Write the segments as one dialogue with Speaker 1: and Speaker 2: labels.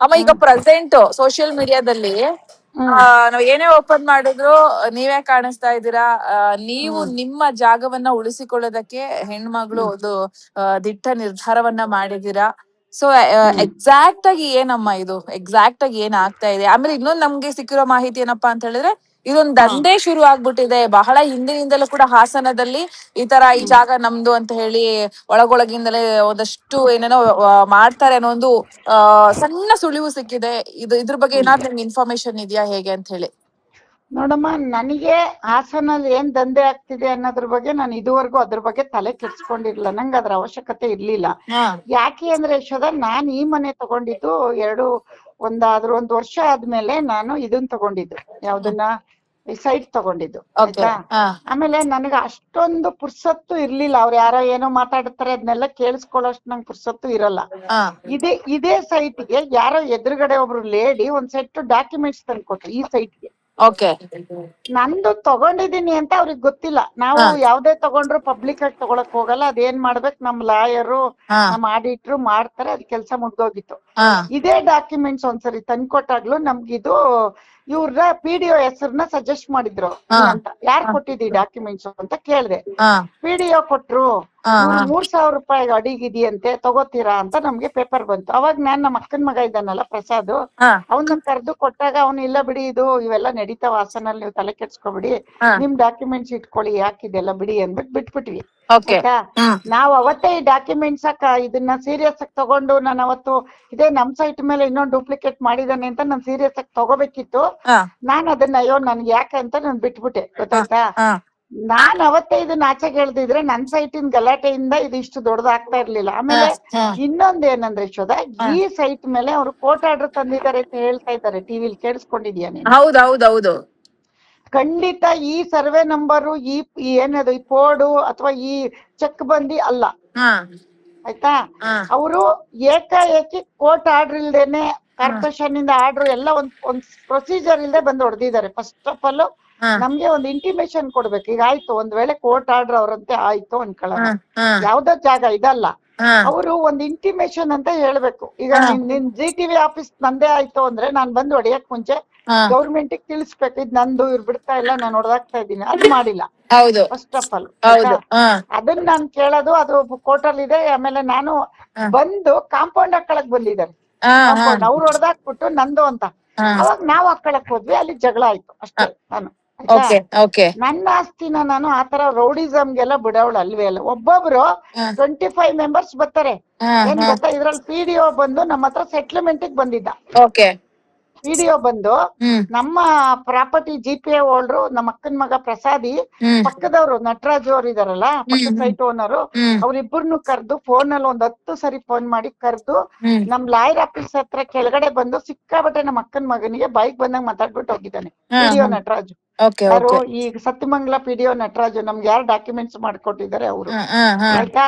Speaker 1: ಅಮ್ಮ ಈಗ present social ಮೀಡಿಯಾದಲ್ಲಿ ನಾವ್ ಏನೇ ಓಪನ್ ಮಾಡಿದ್ರು ನೀವೇ ಕಾಣಿಸ್ತಾ ಇದ್ದೀರಾ. ನೀವು ನಿಮ್ಮ ಜಾಗವನ್ನ ಉಳಿಸಿಕೊಳ್ಳೋದಕ್ಕೆ ಹೆಣ್ಮಗಳು ಒಂದು ದಿಟ್ಟ ನಿರ್ಧಾರವನ್ನ ಮಾಡಿದೀರಾ. ಸೊ ಎಕ್ಸಾಕ್ಟ್ ಆಗಿ ಏನಮ್ಮ ಇದು, ಎಕ್ಸಾಕ್ಟ್ ಆಗಿ ಏನ್ ಆಗ್ತಾ ಇದೆ? ಆಮೇಲೆ ಇನ್ನೊಂದ್ ನಮ್ಗೆ ಸಿಕ್ಕಿರೋ ಮಾಹಿತಿ ಏನಪ್ಪಾ ಅಂತ ಹೇಳಿದ್ರೆ, ಇದೊಂದ್ ದಂಧೆ ಶುರು ಆಗ್ಬಿಟ್ಟಿದೆ. ಬಹಳ ಹಿಂದಿನಿಂದಲೂ ಕೂಡ ಹಾಸನದಲ್ಲಿ ಈ ತರ ಈ ಜಾಗ ನಮ್ದು ಅಂತ ಹೇಳಿ ಒಳಗೊಳಗಿಂದಲೇ ಒಂದಷ್ಟು ಏನೇನೋ ಮಾಡ್ತಾರೆ ಅನ್ನೋ ಒಂದು ಸಣ್ಣ ಸುಳಿವು ಸಿಕ್ಕಿದೆ. ಇದ್ರ ಬಗ್ಗೆ ಏನಾದ್ರು ನಿಮ್ಗೆ ಇನ್ಫಾರ್ಮೇಶನ್ ಇದೆಯಾ ಹೇಗೆ ಅಂತ ಹೇಳಿ?
Speaker 2: ನೋಡಮ್ಮ, ನನಗೆ ಹಾಸನಲ್ಲಿ ಏನ್ ದಂಧೆ ಆಗ್ತಿದೆ ಅನ್ನೋದ್ರ ಬಗ್ಗೆ ನಾನು ಇದುವರೆಗೂ ಅದ್ರ ಬಗ್ಗೆ ತಲೆ ಕೆಡ್ಸ್ಕೊಂಡಿರ್ಲಿಲ್ಲ. ನಂಗೆ ಅದ್ರ ಅವಶ್ಯಕತೆ ಇರ್ಲಿಲ್ಲ. ಯಾಕೆ ಅಂದ್ರೆ ಯಶೋದ, ನಾನ್ ಈ ಮನೆ ತಗೊಂಡಿದ್ದು ಒಂದ್ ವರ್ಷ ಆದ್ಮೇಲೆ ನಾನು ಇದನ್ ತಗೊಂಡಿದ್ದು, ಯಾವ್ದನ್ನ ಸೈಟ್ ತಗೊಂಡಿದ್ದು, ಆಯ್ತಾ. ಆಮೇಲೆ ನನಗೆ ಅಷ್ಟೊಂದು ಪುರ್ಸತ್ತು ಇರ್ಲಿಲ್ಲ. ಅವ್ರು ಯಾರೋ ಏನೋ ಮಾತಾಡ್ತಾರೆ ಅದನ್ನೆಲ್ಲ ಕೇಳಿಸ್ಕೊಳ್ಳೋಷ್ಟು ನಂಗೆ ಪುರ್ಸತ್ತು ಇರಲ್ಲ. ಇದೇ ಸೈಟ್ಗೆ ಯಾರೋ ಎದುರುಗಡೆ ಒಬ್ರು ಲೇಡಿ ಒಂದ್ ಸೆಟ್ ಡಾಕ್ಯುಮೆಂಟ್ಸ್ ತಂದ್ಕೊಟ್ರು ಈ ಸೈಟ್ಗೆ. ನಂದು ತಗೊಂಡಿದೀನಿ ಅಂತ ಅವ್ರಿಗೆ ಗೊತ್ತಿಲ್ಲ. ನಾವು ಯಾವ್ದೇ ತಗೊಂಡ್ರು ಪಬ್ಲಿಕ್ ಆಗಿ ತಗೊಳಕ್ ಹೋಗಲ್ಲ. ಅದೇನ್ ಮಾಡ್ಬೇಕು, ನಮ್ ಲಾಯರು ನಮ್ ಆಡಿಟ್ರು ಮಾಡ್ತಾರೆ, ಅದ್ ಕೆಲ್ಸ ಮುಗ್ದೋಗಿತ್ತು. ಇದೇ ಡಾಕ್ಯುಮೆಂಟ್ಸ್ ಒಂದ್ಸರಿ ತಂದ್ಕೊಟ್ಟಾಗ್ಲು ನಮ್ಗಿದು ಇವ್ರ PDO ಹೆಸರನ್ನ ಸಜೆಸ್ಟ್ ಮಾಡಿದ್ರು ಅಂತ. ಯಾರ್ ಕೊಟ್ಟಿದಿ ಡಾಕ್ಯುಮೆಂಟ್ಸ್ ಅಂತ ಕೇಳ್ದೆ. PDO ಕೊಟ್ರು, 3,000 ರೂಪಾಯಿ ಅಡಿಗಿದೆಯಂತೆ, ತಗೋತೀರಾ ಅಂತ ನಮ್ಗೆ ಪೇಪರ್ ಬಂತು. ಅವಾಗ ನಾನ್ ನಮ್ಮ ಅಕ್ಕನ ಮಗ ಇದ್ದಾನಲ್ಲ ಪ್ರಸಾದ್, ಅವನ್ನ ಕರೆದು ಕೊಟ್ಟಾಗ ಅವ್ನು ಇಲ್ಲ ಬಿಡಿ, ಇವೆಲ್ಲ ನಡೀತಾವ ಹಾಸನಲ್ಲಿ, ನೀವು ತಲೆ ಕೆಡ್ಸ್ಕೊಬಿಡಿ, ನಿಮ್ ಡಾಕ್ಯುಮೆಂಟ್ಸ್ ಇಟ್ಕೊಳ್ಳಿ, ಯಾಕಿದೆಲ್ಲ ಬಿಡಿ ಅಂದ್ಬಿಟ್ಟು ಬಿಟ್ಬಿಟ್ವಿ. ಆಯ್ತಾ. ನಾವ್ ಅವತ್ತೇ ಈ ಡಾಕ್ಯುಮೆಂಟ್ಸ್ ಇದನ್ನ ಸೀರಿಯಸ್ ಆಗಿ ತಗೊಂಡು, ನಾನು ಅವತ್ತು ಇದೇ ನಮ್ ಸೈಟ್ ಮೇಲೆ ಇನ್ನೊಂದು ಡೂಪ್ಲಿಕೇಟ್ ಮಾಡಿದಾನೆ ಅಂತ ನಾನು ಸೀರಿಯಸ್ ಆಗಿ ತಗೋಬೇಕಿತ್ತು. ನಾನ್ ಅದನ್ನ ಅಯ್ಯೋ ನನ್ಗೆ ಯಾಕಂತ ನಾನು ಬಿಟ್ಬಿಟ್ಟೆ, ಗೊತ್ತಾಯ್ತಾ. ನಾನ್ ಅವತ್ತೇ ಇದನ್ನ ಆಚೆಗೆ ಹೇಳ್ದಿದ್ರೆ ನನ್ ಸೈಟಿನ ಗಲಾಟೆಯಿಂದ ಇದು ಇಷ್ಟು ದೊಡ್ಡದಾಗ್ತಾ ಇರ್ಲಿಲ್ಲ. ಆಮೇಲೆ ಇನ್ನೊಂದ್ ಏನಂದ್ರೆ ಯಶೋದ, ಈ ಸೈಟ್ ಮೇಲೆ ಅವ್ರು ಕೋರ್ಟ್ ಆರ್ಡರ್ ತಂದಿದ್ದಾರೆ ಅಂತ ಹೇಳ್ತಾ ಇದ್ದಾರೆ ಟಿವಿಲಿ, ಕೇಳಿಸ್ಕೊಂಡಿದ್ಯಾ ನೀನು?
Speaker 1: ಹೌದೌದೌದು.
Speaker 2: ಖಂಡಿತ ಈ ಸರ್ವೆ ನಂಬರು, ಈ ಏನದು ಈ ಕೋಡು ಅಥವಾ ಈ ಚೆಕ್ ಬಂದಿ ಅಲ್ಲ, ಆಯ್ತಾ. ಅವರು ಏಕಾಏಕಿ ಕೋರ್ಟ್ ಆರ್ಡರ್ ಇಲ್ದೇನೆ, ಕಾರ್ಪೊರೇಷನ್ ಇಂದ ಆರ್ಡರ್ ಎಲ್ಲ ಒಂದ್ ಪ್ರೊಸೀಜರ್ ಇಲ್ದೆ ಬಂದು ಹೊಡೆದಿದ್ದಾರೆ. ಫಸ್ಟ್ ಆಫ್ ಆಲ್ ನಮ್ಗೆ ಒಂದು ಇಂಟಿಮೇಶನ್ ಕೊಡ್ಬೇಕು. ಈಗ ಆಯ್ತು, ಒಂದ್ ವೇಳೆ ಕೋರ್ಟ್ ಆರ್ಡರ್ ಅವರಂತೆ ಆಯ್ತು ಅನ್ಕೊಳ್ಳೋಣ, ಯಾವ್ದೋ ಜಾಗ ಇದಲ್ಲ, ಅವರು ಒಂದ್ ಇಂಟಿಮೇಶನ್ ಅಂತ ಹೇಳ್ಬೇಕು. ಈಗ ನಿನ್ GTV ಆಫೀಸ್ ನಂದೇ ಆಯ್ತು ಅಂದ್ರೆ ನಾನ್ ಬಂದು ಹೊಡೆಯಕ್ ಮುಂಚೆ ಗೌರ್ಮೆಂಟ್ ತಿಳಿಸ್ಬೇಕು, ಇದ್ ನಂದು, ಇವ್ರು ಬಿಡ್ತಾ ಇಲ್ಲ, ನಾನು ಹೊಡೆದಾಕ್ತಾ ಇದ್ದೀನಿ. ಅದು ಮಾಡಿಲ್ಲ ಫಸ್ಟ್ ಆಫ್ ಆಲ್. ಅದನ್ನ ನಾನ್ ಕೇಳೋದು, ಅದು ಕೋರ್ಟಲ್ಲಿ ಇದೆ. ಆಮೇಲೆ ನಾನು ಬಂದು ಕಾಂಪೌಂಡ್ ಹಾಕೊಳಕ್ ಬಂದಿದ್ದಾರೆ, ಕಾಂಪೌಂಡ್ ಅವ್ರು ಹೊಡೆದಾಕ್ಬಿಟ್ಟು ನಂದು ಅಂತ. ಅವಾಗ ನಾವ್ ಹಾಕೊಳಕ್ ಹೋದ್ವಿ, ಅಲ್ಲಿ ಜಗಳ ಆಯ್ತು ಅಷ್ಟೇ. ನಾನು ನನ್ನ ಆಸ್ತಿನ ನಾನು ಆತರ ರೌಡಿಸಮ್ಗೆಲ್ಲ ಬಿಡವಳು ಅಲ್ವೇ ಅಲ್ಲ. ಒಬ್ಬೊಬ್ರು 25 ಮೆಂಬರ್ಸ್ ಬರ್ತಾರೆ, ಏನ್ ಗೊತ್ತಾ, ಇದ್ರಲ್ಲಿ PDO ಬಂದು ನಮ್ಮ ಹತ್ರ ಸೆಟ್ಲ್ಮೆಂಟ್ ಬಂದಿದ್ದ. PDO ಬಂದು ನಮ್ಮ ಪ್ರಾಪರ್ಟಿ GPA ಹೋಲ್ಡ್ರು, ನಮ್ಮ ಅಕ್ಕನ ಮಗ ಪ್ರಸಾದಿ, ಪಕ್ಕದವ್ರು ನಟರಾಜು ಅವ್ರು ಇದಾರಲ್ಲ, ಪಕ್ಕದ ಸೈಟ್ ಓನರು, ಅವ್ರಿಬ್ಬರನ್ನು ಕರ್ದು ಫೋನ್ ಅಲ್ಲಿ 10 ಸರಿ ಫೋನ್ ಮಾಡಿ ಕರ್ದು ನಮ್ ಲಾಯರ್ ಆಫೀಸ್ ಹತ್ರ ಕೆಳಗಡೆ ಬಂದು ಸಿಕ್ಕಾಬಟ್ಟೆ ನಮ್ಮ ಅಕ್ಕನ ಮಗನಿಗೆ ಬೈಕ್ ಬಂದಂಗ್ ಮಾತಾಡ್ಬಿಟ್ಟು ಹೋಗಿದ್ದಾನೆ. PDO ನಟರಾಜು ಯಾರು, ಈಗ ಸತ್ಯಮಂಗಲ PDO ನಟರಾಜು, ನಮ್ಗೆ ಯಾರು ಡಾಕ್ಯುಮೆಂಟ್ಸ್ ಮಾಡ್ಕೊಟ್ಟಿದ್ದಾರೆ ಅವರು, ಆಯ್ತಾ.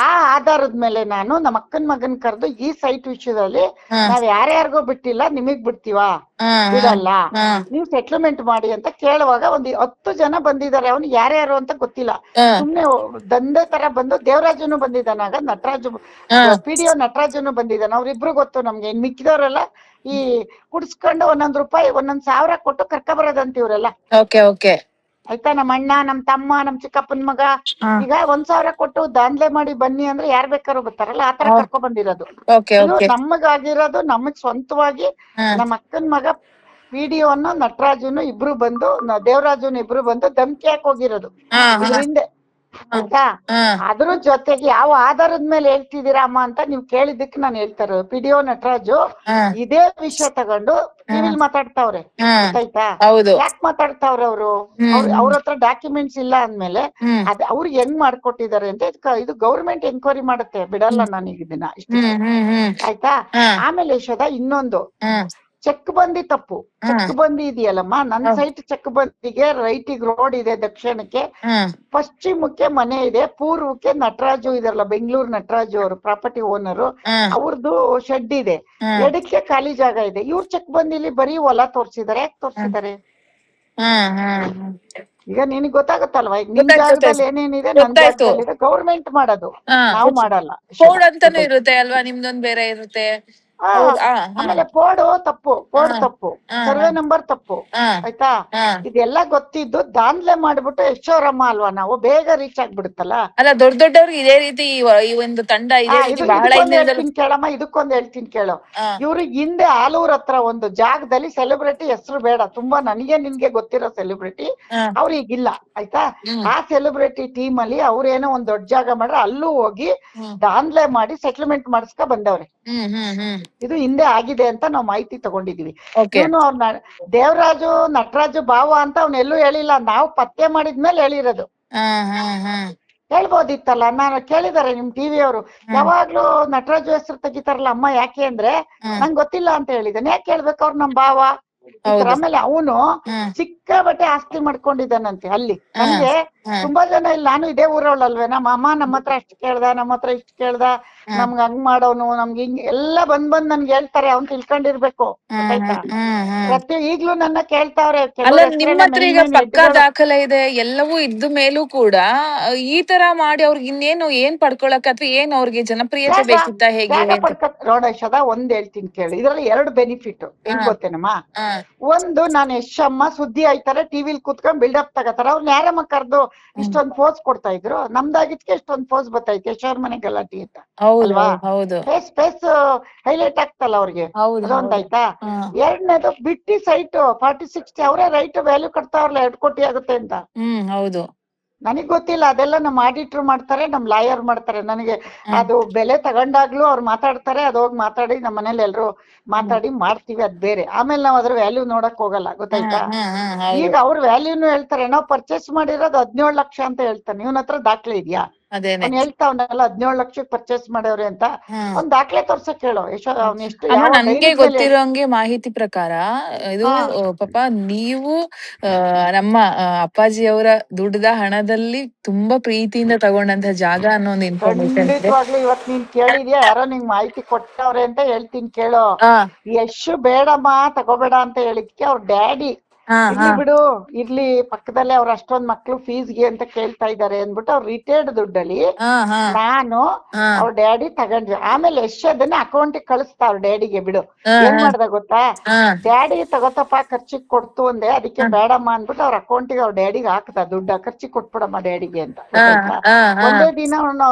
Speaker 2: ಆ ಆಧಾರದ ಮೇಲೆ ನಾನು ನಮ್ಮ ಅಕ್ಕನ ಮಗನ್ ಕರೆದು ಈ ಸೈಟ್ ವಿಷಯದಲ್ಲಿ ನಾವ್ ಯಾರ್ಯಾರಿಗೋ ಬಿಟ್ಟಿಲ್ಲ, ನಿಮಗ್ ಬಿಡ್ತೀವಾ, ಬಿಡಲ್ಲ, ನೀವ್ ಸೆಟ್ಲ್ಮೆಂಟ್ ಮಾಡಿ ಅಂತ ಕೇಳುವಾಗ 10 ಜನ ಬಂದಿದ್ದಾರೆ. ಅವ್ನು ಯಾರ್ಯಾರು ಅಂತ ಗೊತ್ತಿಲ್ಲ, ಸುಮ್ನೆ ದಂಧೆ ತರ ಬಂದು. ದೇವರಾಜನು ಬಂದಿದ್ದಾನಾಗ, ನಟರಾಜು PDO ನಟರಾಜನು ಬಂದಿದ್ದಾನ. ಅವ್ರಿಬ್ರು ಗೊತ್ತು ನಮ್ಗೆ. ಮಿಕ್ಕಿದವರೆಲ್ಲ ಈ ಕುಡ್ಸ್ಕೊಂಡು 1,000 ರೂಪಾಯಿ 1,000 ಕೊಟ್ಟು ಕರ್ಕ ಬರೋದಂತ ಇವ್ರೆಲ್ಲ, ಆಯ್ತಾ. ನಮ್ಮ ಅಣ್ಣ, ನಮ್ ತಮ್ಮ, ನಮ್ ಚಿಕ್ಕಪ್ಪನ ಮಗ, ಈಗ 1,000 ಕೊಟ್ಟು ದಾಂಧಲೆ ಮಾಡಿ ಬನ್ನಿ ಅಂದ್ರೆ ಯಾರ್ ಬೇಕಾದ್ರೂ ಬರ್ತಾರಲ್ಲ, ಆತರ ಕರ್ಕೊ ಬಂದಿರೋದು. ನಮಗಾಗಿರೋದು, ನಮಗ್ ಸ್ವಂತವಾಗಿ ನಮ್ಮ ಅಕ್ಕನ ಮಗ PDO ಅನ್ನು ನಟರಾಜುನು ಇಬ್ರು ಬಂದು, ದೇವರಾಜುನು ಇಬ್ರು ಬಂದು ಧಮ್ಕಿ ಹಾಕಿ ಹೋಗಿರೋದು ಇದ್ರ ಹಿಂದೆ, ಆಯ್ತಾ. ಅದ್ರ ಜೊತೆಗೆ ಯಾವ ಆಧಾರದ ಮೇಲೆ ಹೇಳ್ತಿದ್ದೀರಾ ಅಮ್ಮ ಅಂತ ನೀವ್ ಕೇಳಿದ್ದಕ್ಕೆ ನಾನು ಹೇಳ್ತಾ ಇರೋದು, PDO ನಟರಾಜು ಇದೇ ವಿಷಯ ತಗೊಂಡು ಟಿವಿಲ್ ಮಾತಾಡ್ತಾವ್ರೆ, ಆಯ್ತಾ. ಯಾಕೆ ಮಾತಾಡ್ತಾವ್ರೆ ಅವರು? ಅವ್ರ ಹತ್ರ ಡಾಕ್ಯುಮೆಂಟ್ಸ್ ಇಲ್ಲ ಅಂದ್ಮೇಲೆ ಅದ್ ಅವ್ರಿಗೆ ಹೆಂಗ್ ಮಾಡ್ಕೊಟ್ಟಿದ್ದಾರೆ ಅಂತ ಇದು ಗೌರ್ಮೆಂಟ್ ಎನ್ಕ್ವೈರಿ ಮಾಡುತ್ತೆ, ಬಿಡಲ್ಲ ನಾನೀಗ ಇದನ್ನ ಇಷ್ಟ, ಆಯ್ತಾ. ಆಮೇಲೆ ಯಶೋದ, ಇನ್ನೊಂದು ಚೆಕ್ ಬಂದಿ ತಪ್ಪು. ಚೆಕ್ ಬಂದಿ ಇದೆಯಲ್ಲಮ್ಮ, ನನ್ ಸೈಟ್ ಚೆಕ್ ಬಂದಿಗೆ ರೈಟಿಗೆ ರೋಡ್ ಇದೆ, ದಕ್ಷಿಣಕ್ಕೆ ಪಶ್ಚಿಮಕ್ಕೆ ಮನೆ ಇದೆ, ಪೂರ್ವಕ್ಕೆ ನಟರಾಜು ಇದಾರಲ್ಲ, ಬೆಂಗಳೂರು ನಟರಾಜು ಅವರು ಪ್ರಾಪರ್ಟಿ ಓನರು, ಅವ್ರದ್ದು ಶೆಡ್ ಇದೆ, ಎಡಕ್ಕೆ ಖಾಲಿ ಜಾಗ ಇದೆ. ಇವ್ರ ಚೆಕ್ ಬಂದಿಲಿ ಬರೀ ಹೊಲ ತೋರ್ಸಿದಾರೆ. ಯಾಕೆ ತೋರ್ಸಿದಾರೆ? ಈಗ ನಿನಗ್ ಗೊತ್ತಾಗುತ್ತಲ್ವಾ, ಈಗ ನಿಮ್ ಜಾಗದಲ್ಲಿ ಏನೇನಿದೆ, ನನ್ ಜಾಗದಲ್ಲಿ ಗೌರ್ಮೆಂಟ್ ಮಾಡೋದು, ನಾವು ಮಾಡಲ್ಲ.
Speaker 1: ಕೋಡ್ ಅಂತಾನೆ ಇರುತ್ತೆ ಅಲ್ವಾ, ನಿಮ್ದೊಂದ್ ಬೇರೆ ಇರುತ್ತೆ.
Speaker 2: ಆಮೇಲೆ ಪೋಡು ತಪ್ಪು, ತಪ್ಪು, ಸರ್ವೆ ನಂಬರ್ ತಪ್ಪು, ಆಯ್ತಾ? ಇದೆಲ್ಲ ಗೊತ್ತಿದ್ದು ದಾಂದ್ಲೆ ಮಾಡ್ಬಿಟ್ಟು ಯಶೋರಮ್ಮ ಅಲ್ವಾ ನಾವು, ಬೇಗ ರೀಚ್ ಆಗ್ಬಿಡುತ್ತಲ್ಲ.
Speaker 1: ಅಲ್ಲ, ದೊಡ್ಡ ದೊಡ್ಡವ್ರಿಗೆ ಇದೇ ರೀತಿ ಈ ಒಂದು ತಂಡ ಇದೇ ರೀತಿ ಬಹಳ
Speaker 2: ಹೇಳ್ತೀನಿ ಕೇಳಮ್ಮ, ಇದಕ್ಕೊಂದು ಹೇಳ್ತೀನಿ ಕೇಳು. ಇವ್ರು ಹಿಂದೆ ಆಲೂರ್ ಹತ್ರ ಒಂದು ಜಾಗದಲ್ಲಿ ಸೆಲೆಬ್ರಿಟಿ ಹೆಸರು ಬೇಡ, ತುಂಬಾ ನನಗೆ ನಿನ್ಗೆ ಗೊತ್ತಿರೋ ಸೆಲೆಬ್ರಿಟಿ, ಅವ್ರು ಈಗಿಲ್ಲ, ಆಯ್ತಾ? ಆ ಸೆಲೆಬ್ರಿಟಿ ಟೀಮ್ ಅಲ್ಲಿ ಅವ್ರೇನೋ ಒಂದ್ ದೊಡ್ಡ ಜಾಗ ಮಾಡ್ರೆ ಅಲ್ಲೂ ಹೋಗಿ ದಾಂದ್ಲೆ ಮಾಡಿ ಸೆಟ್ಲ್ಮೆಂಟ್ ಮಾಡಿಸ್ಕ ಬಂದವ್ರೆ. ಇದು ಹಿಂದೆ ಆಗಿದೆ ಅಂತ ನಾವು ಮಾಹಿತಿ ತಗೊಂಡಿದೀವಿ. ಇವನು ಅವ್ನ ದೇವರಾಜು ನಟರಾಜು ಭಾವ ಅಂತ ಅವ್ನೆಲ್ಲೂ ಹೇಳಿಲ್ಲ, ನಾವು ಪತ್ತೆ ಮಾಡಿದ್ಮೇಲೆ ಹೇಳಿರೋದು. ಹೇಳ್ಬೋದಿತ್ತಲ್ಲ, ನಾನು ಕೇಳಿದಾರೆ ನಿಮ್ ಟಿವಿ ಅವರು, ಯಾವಾಗ್ಲೂ ನಟರಾಜು ಹೆಸರು ತೆಗಿತಾರಲ್ಲ ಅಮ್ಮ ಯಾಕೆ ಅಂದ್ರೆ, ನಂಗೆ ಗೊತ್ತಿಲ್ಲ ಅಂತ ಹೇಳಿದಾನೆ. ಯಾಕೆ ಹೇಳ್ಬೇಕು, ಅವ್ರು ನಮ್ ಭಾವ. ಆಮೇಲೆ ಅವನು ಸಿಕ್ಕಾಬಟ್ಟೆ ಆಸ್ತಿ ಮಾಡ್ಕೊಂಡಿದ್ದಾನಂತೆ ಅಲ್ಲಿ. ನನ್ಗೆ ತುಂಬಾ ಜನ ಇಲ್ಲಿ, ನಾನು ಇದೇ ಊರವಳಲ್ವೇ, ನಮ್ಮ ಅಮ್ಮ ನಮ್ಮ ಹತ್ರ ಅಷ್ಟು ಕೇಳ್ದ, ನಮ್ಮ ಹತ್ರ ಇಷ್ಟು ಕೇಳ್ದ, ನಮ್ಗ ಹಂಗ್ ಮಾಡೋನು, ನಮ್ಗೆ ಹಿಂಗ್ ಎಲ್ಲ ಬಂದ್ ನನ್ಗೆ ಹೇಳ್ತಾರೆ. ಅವ್ನ್ ತಿಳ್ಕೊಂಡಿರ್ಬೇಕು, ಆಯ್ತಾ? ಈಗ್ಲೂ ನನ್ನ ಕೇಳ್ತಾವ್ರೆ.
Speaker 1: ನಿಮ್ಮ ಹತ್ರ ಈಗ ಪಕ್ಕಾ ದಾಖಲೆ ಇದೆ, ಎಲ್ಲವೂ ಇದ್ದ ಮೇಲೂ ಕೂಡ ಈ ತರ ಮಾಡಿ ಅವ್ರಿಗೆ ಇನ್ನೇನು ಏನ್ ಪಡ್ಕೊಳಕ್, ಅಥವಾ ಏನ್ ಅವ್ರಿಗೆ ಜನಪ್ರಿಯತೆ ಬೇಕಿತ್ತ, ಹೇಗೆ?
Speaker 2: ರೋಡೇಶದ ಒಂದ್ ಹೇಳ್ತೀನಿ ಕೇಳಿ, ಇದ್ರಲ್ಲಿ 2 ಬೆನಿಫಿಟ್ ಹೆಂಗ್ ಗೊತ್ತೇನಮ್ಮ. ಒಂದು, ನಾನು ಯಶಮ್ಮ ಸುದ್ದಿ ಆಯ್ತಾರೆ ಟಿವಿಲ್ ಕೂತ್ಕೊಂಡ್ ಬಿಲ್ಡಪ್ ತಗತಾರ, ಅವ್ರನ್ನ ಯಾರಮ್ಮ ಕರ್ದು ಇಷ್ಟೊಂದ್ ಪೋಸ್ ಕೊಡ್ತಾ ಇದ್ರು, ನಮ್ದಾಗಿದ್ಕೆ ಇಷ್ಟೊಂದ್ ಪೋಸ್ ಬರ್ತೈತೆ ಯಶೋರ್ ಮನೆ ಗಲಾಟಿ ಅಂತ ಅಲ್ವಾ? ಫೇಸ್ ಹೈಲೈಟ್ ಆಗ್ತಲ್ಲ ಅವ್ರಿಗೆ, ಅದೊಂದಾಯ್ತಾ? ಎರಡನೇದು ಬಿಟ್ಟಿ ಸೈಟ್ 40-60 ಅವರೇ ರೈಟ್ ವ್ಯಾಲ್ಯೂ ಕಟ್ತಾವ್ರಲ್ಲ, 2 ಕೋಟಿ ಆಗುತ್ತೆ ಅಂತ.
Speaker 1: ಹೌದು,
Speaker 2: ನನಗ್ ಗೊತ್ತಿಲ್ಲ, ಅದೆಲ್ಲ ನಮ್ ಆಡಿಟರ್ ಮಾಡ್ತಾರೆ, ನಮ್ ಲಾಯರ್ ಮಾಡ್ತಾರೆ. ನನಗೆ ಅದು ಬೆಲೆ ತಗೊಂಡಾಗ್ಲೂ ಅವ್ರು ಮಾತಾಡ್ತಾರೆ, ಅದ್ ಹೋಗಿ ಮಾತಾಡಿ ನಮ್ಮ ಮನೇಲಿ ಎಲ್ರು ಮಾತಾಡಿ ಮಾಡ್ತೀವಿ, ಅದ್ ಬೇರೆ. ಆಮೇಲೆ ನಾವ್ ಅದ್ರ ವ್ಯಾಲ್ಯೂ ನೋಡಕ್ ಹೋಗಲ್ಲ, ಗೊತ್ತಾಯ್ತಾ? ಈಗ ಅವ್ರ ವ್ಯಾಲ್ಯೂನು ಹೇಳ್ತಾರೆ, ನಾವು ಪರ್ಚೇಸ್ ಮಾಡಿರೋದು 17 ಲಕ್ಷ ಅಂತ ಹೇಳ್ತಾನೆ. ಇವನ ಹತ್ರ ದಾಖಲೆ ಇದೆಯಾ? ಅವ್ನು ಹೇಳ್ತಾವನಲ್ಲ 17 ಲಕ್ಷಕ್ಕೆ ಪರ್ಚೇಸ್ ಮಾಡವ್ರೆ ಅಂತ, ಒಂದ್ ದಾಖಲೆ ತೋರ್ಸಕ್ ಹೇಳೋ.
Speaker 1: ನನ್ಗೆ ಗೊತ್ತಿರೋಂಗೆ ಮಾಹಿತಿ ಪ್ರಕಾರ ಇದು ಪಾಪ ನೀವು ನಮ್ಮ ಅಪ್ಪಾಜಿಯವರ ದುಡ್ಡದ ಹಣದಲ್ಲಿ ತುಂಬಾ ಪ್ರೀತಿಯಿಂದ ತಗೊಂಡಂತ ಜಾಗ ಅನ್ನೋ ಒಂದು ಇನ್ಫಾರ್ಮೇಶನ್.
Speaker 2: ಖಂಡಿತವಾಗ್ಲೂ ಇವತ್ ನೀನ್ ಕೇಳಿದ್ಯಾ, ಯಾರೋ ನಿಂಗ್ ಮಾಹಿತಿ ಕೊಟ್ಟವ್ರೆ ಅಂತ ಹೇಳ್ತೀನಿ ಕೇಳೋ. ಯಶ್ ಬೇಡಮ್ಮ ತಗೋಬೇಡ ಅಂತ ಹೇಳಿದ್ಕೆ ಅವ್ರ ಡ್ಯಾಡಿ ಇರ್ಲಿ ಬಿಡು, ಇರ್ಲಿ ಪಕ್ಕದಲ್ಲೇ ಅವ್ರ ಅಷ್ಟೊಂದ್ ಮಕ್ಳು ಫೀಸ್ಗೆ ಅಂತ ಕೇಳ್ತಾ ಇದಾರೆ ಅಂದ್ಬಿಟ್ಟು ಅವ್ರ ರಿಟೈರ್ಡ್ ದುಡ್ಡಲ್ಲಿ ನಾನು ಅವ್ರ ಡ್ಯಾಡಿ ತಗೊಂಡ್ವಿ. ಆಮೇಲೆ ಯಶ್ ಅದನ್ನ ಅಕೌಂಟಿಗೆ ಕಳಿಸ್ತಾ ಅವ್ರ ಡ್ಯಾಡಿಗೆ. ಬಿಡು, ಏನ್ ಮಾಡ್ದ ಗೊತ್ತಾ, ಡ್ಯಾಡಿ ತಗೋತಪ್ಪ ಖರ್ಚಿಗೆ ಕೊಡ್ತು ಅಂದೆ, ಅದಕ್ಕೆ ಬೇಡಮ್ಮ ಅಂದ್ಬಿಟ್ಟು ಅವ್ರ ಅಕೌಂಟಿಗೆ ಅವ್ರ ಡ್ಯಾಡಿಗೆ ಹಾಕ್ದ ದುಡ್ಡ, ಖರ್ಚಿಗೆ ಕೊಟ್ಬಿಡಮ್ಮ ಡ್ಯಾಡಿಗೆ ಅಂತ. ಒಂದೇ ದಿನ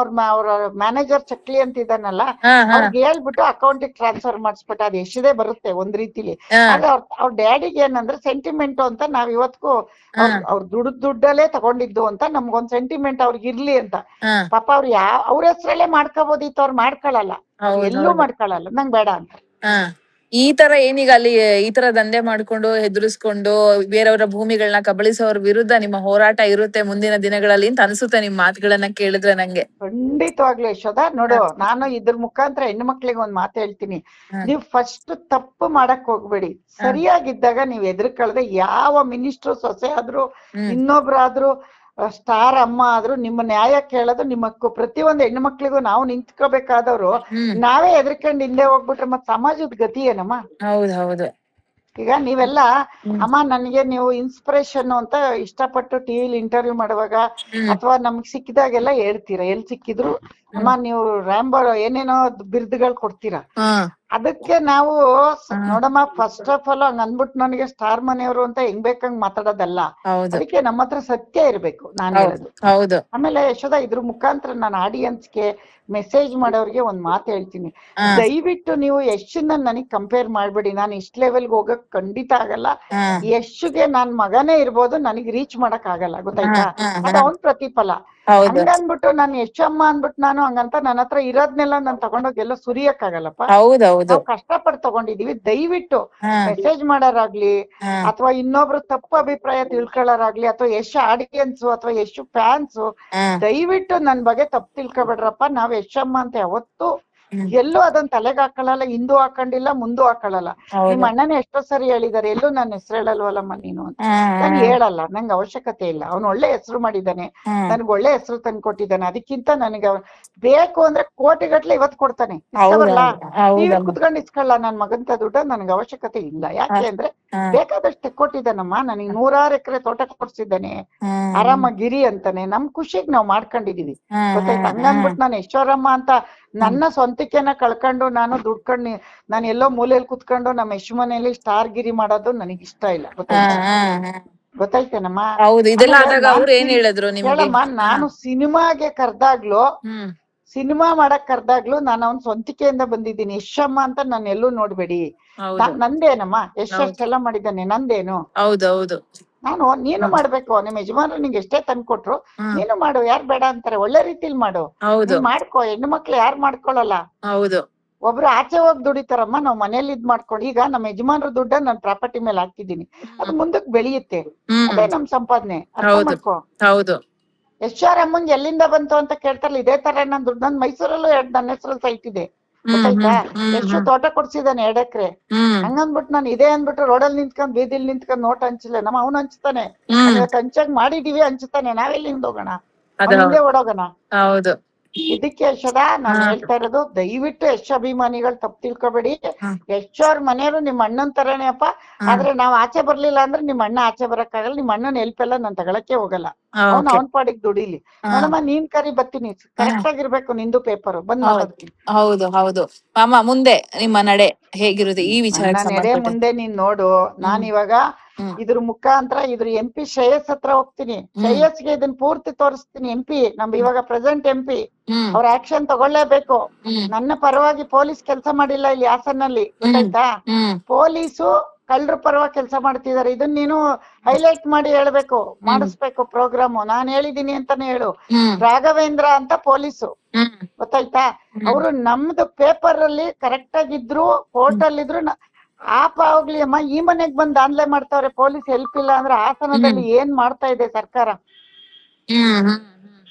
Speaker 2: ಅವ್ರ ಮ್ಯಾನೇಜರ್ ಚಕ್ಲಿ ಅಂತ ಇದಾನಲ್ಲ, ಅವ್ರಿಗೆ ಹೇಳ್ಬಿಟ್ಟು ಅಕೌಂಟಿಗೆ ಟ್ರಾನ್ಸ್ಫರ್ ಮಾಡಿಸ್ಬಿಟ್ಟ. ಅದು ಎಷ್ಟೇ ಬರುತ್ತೆ ಒಂದ್ ರೀತಿಲಿ. ಆದ್ರೆ ಅವ್ರ ಡ್ಯಾಡಿಗೆ ಏನಂದ್ರೆ ಸೆಂಟಿಮೆಂಟ್ ಅಂತ, ನಾವ್ ಇವತ್ಗೂ ಅವ್ರ ದುಡ್ಡಲ್ಲೇ ತಗೊಂಡಿದ್ದು ಅಂತ ನಮ್ಗೊಂದ್ ಸೆಂಟಿಮೆಂಟ್ ಅವ್ರಿಗೆ ಇರ್ಲಿ ಅಂತ. ಪಾಪ ಅವ್ರು ಅವ್ರ ಹೆಸ್ರಲ್ಲೇ ಮಾಡ್ಕೋಬೋದಿತ್ತು, ಅವ್ರು ಮಾಡ್ಕೊಳಲ್ಲ, ಎಲ್ಲೂ ಮಾಡ್ಕೊಳಲ್ಲ, ನಂಗ್ ಬೇಡ ಅಂತ.
Speaker 1: ಈ ತರ ಏನೀಗ ಅಲ್ಲಿ ಈ ತರ ದಂಧೆ ಮಾಡ್ಕೊಂಡು ಹೆದರ್ಸ್ಕೊಂಡು ಬೇರೆಯವರ ಭೂಮಿಗಳನ್ನ ಕಬಳಿಸೋರ ವಿರುದ್ಧ ನಿಮ್ಮ ಹೋರಾಟ ಇರುತ್ತೆ ಮುಂದಿನ ದಿನಗಳಲ್ಲಿ ಅಂತ ಅನ್ಸುತ್ತೆ ನಿಮ್ ಮಾತುಗಳನ್ನ ಕೇಳಿದ್ರೆ ನಂಗೆ.
Speaker 2: ಖಂಡಿತವಾಗ್ಲೂ ಯಶೋದ. ನೋಡು, ನಾನು ಇದ್ರ ಮುಖಾಂತರ ಹೆಣ್ಣು ಮಕ್ಳಿಗೆ ಒಂದ್ ಮಾತು ಹೇಳ್ತೀನಿ, ನೀವ್ ಫಸ್ಟ್ ತಪ್ಪು ಮಾಡಕ್ ಹೋಗ್ಬೇಡಿ. ಸರಿಯಾಗಿದ್ದಾಗ ನೀವ್ ಎದುರ್ಕಳ್ದೆ ಯಾವ ಮಿನಿಸ್ಟ್ರು ಸೊಸೆ ಆದ್ರೂ ಇನ್ನೊಬ್ರಾದ್ರೂ ಸ್ಟಾರ್ ಅಮ್ಮ ಆದ್ರೂ ನಿಮ್ಮ ನ್ಯಾಯ ಕೇಳೋದು ನಿಮ್ಮ ಹಕ್ಕು. ಪ್ರತಿಯೊಂದು ಹೆಣ್ಣು ಮಕ್ಳಿಗೂ ನಾವು ನಿಂತ್ಕೋಬೇಕಾದವ್ರು ನಾವೇ ಎದ್ರಕೊಂಡು ಹಿಂದೆ ಹೋಗ್ಬಿಟ್ರೆ ಮತ್ ಸಮಾಜದ ಗತಿ ಏನಮ್ಮ?
Speaker 1: ಹೌದು.
Speaker 2: ಈಗ ನೀವೆಲ್ಲ ಅಮ್ಮ ನನ್ಗೆ ನೀವು ಇನ್ಸ್ಪಿರೇಷನ್ ಅಂತ ಇಷ್ಟಪಟ್ಟು ಟಿವಿಲಿ ಇಂಟರ್ವ್ಯೂ ಮಾಡುವಾಗ ಅಥವಾ ನಮ್ಗ್ ಸಿಕ್ಕಿದಾಗೆಲ್ಲ ಹೇಳ್ತೀರಾ, ಎಲ್ ಸಿಕ್ಕಿದ್ರು ಅಮ್ಮ ನೀವು ರ್ಯಾಂಬೋ ಏನೇನೋ ಬಿರುದುಗಳು ಕೊಡ್ತೀರಾ. ಅದಕ್ಕೆ ನಾವು ನೋಡಮ್ಮ, ಫಸ್ಟ್ ಆಫ್ ಆಲ್ ಹಂಗ ಅಂದ್ಬಿಟ್ಟು ನನಗೆ ಸ್ಟಾರ್ ಮನೆಯವರು ಅಂತ ಹೆಂಗ್ ಬೇಕಂಗ್ ಮಾತಾಡೋದಲ್ಲ. ಅದಕ್ಕೆ ನಮ್ಮ ಹತ್ರ ಸತ್ಯ ಇರ್ಬೇಕು, ನಾನ್ ಹೇಳೋದು. ಆಮೇಲೆ ಯಶೋದ, ಇದ್ರ ಮುಖಾಂತರ ನಾನು ಆಡಿಯನ್ಸ್ಗೆ ಮೆಸೇಜ್ ಮಾಡೋರ್ಗೆ ಒಂದ್ ಮಾತು ಹೇಳ್ತೀನಿ, ದಯವಿಟ್ಟು ನೀವು ಯಶನ್ನ ನನಗ್ ಕಂಪೇರ್ ಮಾಡ್ಬೇಡಿ. ನಾನು ಇಷ್ಟ ಲೆವೆಲ್ಗೆ ಹೋಗಕ್ ಖಂಡಿತ ಆಗಲ್ಲ. ಯಶ್ಗೆ ನಾನ್ ಮಗನೇ ಇರ್ಬೋದು, ನನಗ್ ರೀಚ್ ಮಾಡಕ್ ಆಗಲ್ಲ, ಗೊತ್ತಾಯ್ತಾ? ಅದ ಅವ್ನ್ ಪ್ರತಿಫಲ. ಹಂಗನ್ಬಿಟ್ಟು ನಾನು ಯಶಮ್ಮ ಅನ್ಬಿಟ್ಟು ನಾನು ಹಂಗಂತ ನನ್ನ ಹತ್ರ ಇರೋದ್ನೆಲ್ಲ ನಾನ್ ತಗೊಂಡೋಗಿ ಎಲ್ಲ ಸುರಿಯಕ್ ಆಗಲ್ಲಪ್ಪ. ನಾವು ಕಷ್ಟಪಟ್ಟು ತಗೊಂಡಿದೀವಿ. ದಯವಿಟ್ಟು ಮೆಸೇಜ್ ಮಾಡೋರಾಗ್ಲಿ ಅಥವಾ ಇನ್ನೊಬ್ರು ತಪ್ಪು ಅಭಿಪ್ರಾಯ ತಿಳ್ಕೊಳ್ಳೋರಾಗ್ಲಿ ಅಥವಾ ಯಶ್ ಆಡಿಯನ್ಸ್ ಅಥವಾ ಯಶ್ ಫ್ಯಾನ್ಸ್, ದಯವಿಟ್ಟು ನನ್ ಬಗ್ಗೆ ತಪ್ಪು ತಿಳ್ಕೊಬೇಡ್ರಪ್ಪ. ನಾವ್ ಯಶಮ್ಮ ಅಂತ ಯಾವತ್ತು ಎಲ್ಲೂ ಅದನ್ನ ತಲೆಗೆ ಹಾಕೊಳ್ಳಲ್ಲ, ಹಿಂದೂ ಹಾಕೊಂಡಿಲ್ಲ, ಮುಂದೂ ಹಾಕೊಳ್ಳಲ್ಲ. ನಿಮ್ ಅಣ್ಣನೇ ಎಷ್ಟೋ ಸರಿ ಹೇಳಿದಾರೆ, ಎಲ್ಲೂ ನನ್ನ ಹೆಸರು ಹೇಳಲ್ವಲ್ಲಮ್ಮ ನೀನು ಅಂತ. ನಾನು ಹೇಳಲ್ಲ, ನಂಗೆ ಅವಶ್ಯಕತೆ ಇಲ್ಲ. ಅವ್ನು ಒಳ್ಳೆ ಹೆಸರು ಮಾಡಿದ್ದಾನೆ, ನನ್ಗೆ ಒಳ್ಳೆ ಹೆಸರು ತಂದು ಕೊಟ್ಟಿದ್ದಾನೆ. ಅದಕ್ಕಿಂತ ನನಗೆ ಬೇಕು ಅಂದ್ರೆ ಕೋಟಿಗಟ್ಲೆ ಇವತ್ತು ಕೊಡ್ತಾನೆ, ಇಸ್ಕೊಬಲ್ಲ, ಟಿವಿ ಕುತ್ಕೊಂಡು ಇಸ್ಕೊಳ್ಳ ನನ್ ಮಗಂತ ದುಡ್ಡ ನನಗೆ ಅವಶ್ಯಕತೆ ಇಲ್ಲ. ಯಾಕೆ ಅಂದ್ರೆ ಬೇಕಾದಷ್ಟು ಕೊಟ್ಟಿದ್ದಾನಮ್ಮ, ನನಗೆ 100 ಎಕರೆ ತೋಟ ಕೊಡ್ಸಿದ್ದಾನೆ, ಆರಾಮಾಗಿರಿ ಅಂತಾನೆ. ನಮ್ ಖುಷಿಗ್ ನಾವ್ ಮಾಡ್ಕೊಂಡಿದೀವಿ, ಗೊತ್ತಾಯ್ತು. ಹಂಗನ್ಬಿಟ್ಟು ನಾನು ಯಶೋರಮ್ಮ ಅಂತ ನನ್ನ ಸ್ವಂತಿಕೆನ ಕಳ್ಕೊಂಡು ನಾನು ದುಡ್ಕೊಂಡು ನಾನು ಎಲ್ಲೋ ಮೂಲೆಯಲ್ಲಿ ಕುತ್ಕೊಂಡು ನಮ್ಮ ಯಶ್ ಮನೆಯಲ್ಲಿ ಸ್ಟಾರ್ ಗಿರಿ ಮಾಡೋದು ನನಗ್ ಇಷ್ಟ ಇಲ್ಲ, ಗೊತ್ತಾಯ್ತೇನಮ್ಮ. ಹೇಳಮ್ಮ, ನಾನು ಸಿನಿಮಾಗೆ ಕರ್ದಾಗ್ಲು, ಸಿನಿಮಾ ಮಾಡಕ್ ಕರ್ದಾಗ್ಲು ನಾನು ಅವ್ನ್ ಸ್ವಂತಿಕೆಯಿಂದ ಬಂದಿದ್ದೀನಿ. ಯಶಮ್ಮ ಅಂತ ನಾನು ಎಲ್ಲೂ ನೋಡ್ಬೇಡಿ. ನಂದೇನಮ್ಮ, ಎಷ್ಟೆಲ್ಲ ಮಾಡಿದ್ದಾನೆ, ನಂದೇನು.
Speaker 1: ಹೌದೌದು.
Speaker 2: ನೀನು ಮಾಡ್ಬೇಕು. ನಿಮ್ ಯಜಮಾನ್ರು ನಿಂಗೆ ಎಷ್ಟೇ ತಂದ್ಕೊಟ್ರು ನೀನು ಮಾಡು, ಯಾರ್ ಬೇಡ ಅಂತಾರೆ. ಒಳ್ಳೆ ರೀತಿಲಿ ಮಾಡು, ಮಾಡ್ಕೋ. ಹೆಣ್ಣು ಮಕ್ಳು ಯಾರು ಮಾಡ್ಕೊಳಲ್ಲ. ಒಬ್ರು ಆಚೆ ಹೋಗಿ ದುಡಿತಾರಮ್ಮ, ನಾವ್ ಮನೇಲಿ ಇದ್ ಮಾಡ್ಕೊಂಡು. ಈಗ ನಮ್ಮ ಯಜಮಾನ್ರ ದುಡ್ಡ ನಾನ್ ಪ್ರಾಪರ್ಟಿ ಮೇಲೆ ಹಾಕಿದೀನಿ, ಅದು ಮುಂದಕ್ ಬೆಳೆಯುತ್ತೆ, ಅದೇ ನಮ್ ಸಂಪಾದನೆ. ಅರ್ಥ ಮಾಡ್ಕೋ. ಯಶೋರಮ್ಮಂಗೆ ಎಲ್ಲಿಂದ ಬಂತು ಅಂತ ಕೇಳ್ತಾರಲ್ಲ, ಇದೇ ತರ ನನ್ ದುಡ್ಡು. ನನ್ ಮೈಸೂರಲ್ಲೂ ನನ್ನ ಹೆಸರಲ್ಲಿ ಸೈಟ್ ಇದೆ, ಗೊತ್ತಾಯ್ತಾ. ಎಷ್ಟು ತೋಟ ಕೊಡ್ಸಿದಾನೆ 2 ಎಕರೆ. ಹಂಗಂದ್ಬಿಟ್ಟು ನಾನು ಇದೇ ಅಂದ್ಬಿಟ್ಟು ರೋಡಲ್ಲಿ ನಿಂತ್ಕೊಂಡ್ ಬೀದಿಲ್ ನಿಂತ್ಕೊಂಡ್ ನೋಟ್ ಹಂಚಿಲ್ಲ. ನಮ್ಮ ಅವ್ನು ಹಂಚ್ತಾನೆ, ಹಂಚಾಗ್ ಮಾಡಿದೀವಿ, ಹಂಚ್ತಾನೆ. ನಾವೆಲ್ಲಿಂದ ಹೋಗೋಣ, ಹಿಂದೆ ಓಡೋಗೋಣ. ಇದಕ್ಕೆ ಯಶೋದ ನಾನು ಹೇಳ್ತಾ ಇರೋದು, ದಯವಿಟ್ಟು ಯಶ್ ಅಭಿಮಾನಿಗಳು ತಪ್ಪು ತಿಳ್ಕೊಬೇಡಿ. ಯಶ್ ಅವ್ರ ಮನೆಯವರು ನಿಮ್ ಅಣ್ಣನ್ ತರನೇ ಅಪ್ಪ. ಆದ್ರೆ ನಾವ್ ಆಚೆ ಬರ್ಲಿಲ್ಲ ಅಂದ್ರೆ ನಿಮ್ ಅಣ್ಣ ಆಚೆ ಬರಕ್ಕಾಗಲ್ಲ. ನಿಮ್ ಅಣ್ಣನ ಹೆಲ್ಪ್ ಎಲ್ಲ ನಾನ್ ತಗೊಳಕ್ಕೆ ಹೋಗಲ್ಲ. ಅವನ್ ಪಾಡಿಗೆ ದುಡಿಲಿ. ನೋಡಮ್ಮ, ನೀನ್ ಕರಿ ಬರ್ತೀನಿ, ಕರೆಕ್ಟ್ ಆಗಿರ್ಬೇಕು ನಿಂದು ಪೇಪರ್ ಬಂದ್ ನೋಡೋದಕ್ಕೆ.
Speaker 1: ಹೌದು ಮಾಮ, ಮುಂದೆ ನಿಮ್ಮ ನಡೆ ಹೇಗಿರುತ್ತೆ ಈ ವಿಚಾರ?
Speaker 2: ನಡೆ ಮುಂದೆ ನೀನ್ ನೋಡು. ನಾನ್ ಇವಾಗ ಇದ್ರ ಮುಖಾಂತರ ಇದ್ರ MP ಶ್ರೇಯಸ್ ಹತ್ರ ಹೋಗ್ತೀನಿ. ಶ್ರೇಯಸ್ಗೆ ಇದನ್ನ ಪೂರ್ತಿ ತೋರಿಸ್ತೀನಿ. MP ನಮ್ ಇವಾಗ ಪ್ರೆಸೆಂಟ್ MP ಅವ್ರ ಆಕ್ಷನ್ ತಗೊಳ್ಳೇಬೇಕು. ನನ್ನ ಪರವಾಗಿ ಪೊಲೀಸ್ ಕೆಲಸ ಮಾಡಿಲ್ಲ ಇಲ್ಲಿ ಹಾಸನಲ್ಲಿ, ಗೊತ್ತಾಯ್ತಾ. ಪೊಲೀಸು ಕಳ್ಳರ ಪರವಾಗಿ ಕೆಲಸ ಮಾಡ್ತಿದಾರೆ. ಇದನ್ನ ನೀನು ಹೈಲೈಟ್ ಮಾಡಿ ಹೇಳ್ಬೇಕು, ಮಾಡಿಸ್ಬೇಕು ಪ್ರೋಗ್ರಾಮ್. ನಾನ್ ಹೇಳಿದೀನಿ ಅಂತಾನೆ ಹೇಳು. ರಾಘವೇಂದ್ರ ಅಂತ ಪೊಲೀಸು, ಗೊತ್ತಾಯ್ತಾ. ಅವ್ರು ನಮ್ದು ಪೇಪರ್ ಅಲ್ಲಿ ಕರೆಕ್ಟ್ ಆಗಿದ್ರು, ಕೋರ್ಟ್ ಅಲ್ಲಿ ಇದ್ರು ಆಪ್ ಆಗ್ಲಿ ಅಮ್ಮ. ಈ ಮನೆಗ್ ಬಂದ್ ದಾನ್ಲೆ ಮಾಡ್ತಾವ್ರೆ ಪೊಲೀಸ್ ಹೆಲ್ಪ್ ಇಲ್ಲ ಅಂದ್ರೆ. ಹಾಸನದಲ್ಲಿ ಏನ್ ಮಾಡ್ತಾ ಇದೆ ಸರ್ಕಾರ?